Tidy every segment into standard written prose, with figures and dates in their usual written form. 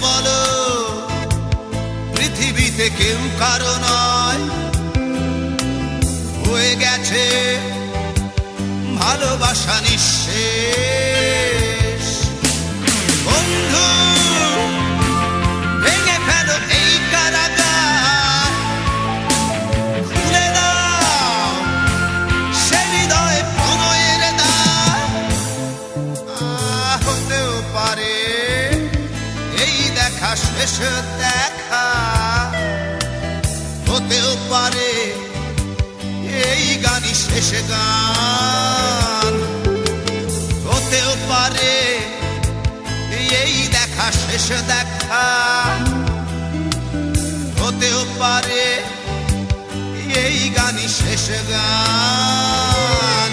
বলো পৃথিবীতে কেউ কারো নয়, হয়ে গেছে ভালোবাসা নিঃশেষ। বন্ধু ভেঙে ফেলো এই কারাগার, খুলে দাও সে হৃদয় প্রণয়ের দ্বার। হতেও পারে এই দেখা শেষ দেখা, হতেও পারে এই গানই শেষ গান, হতেও পারে এই দেখা শেষ দেখা, হতেও পারে এই গানই শেষ গান।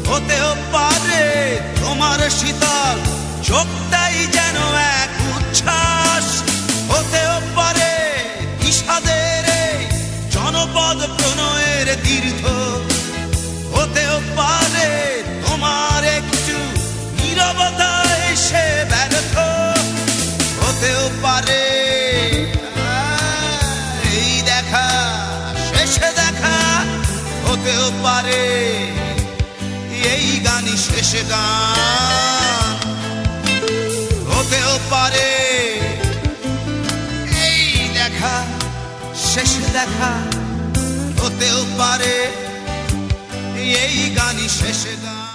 হতেও পারে তোমার শীতল চোখটাই যেন এক উচ্ছ্বাস, হতেও পারে বিষাদের জনপদ প্রণয়ের তীর্থ, হতেও পারে তোমার একটু নীরবতা এসে ব্যর্থ, হতেও পারে এই দেখা শেষে দেখা, হতেও পারে এই গানই শেষ গান, হতেও পারে এই দেখা শেষ দেখা, হতেও পারে এই গানই শেষ গান।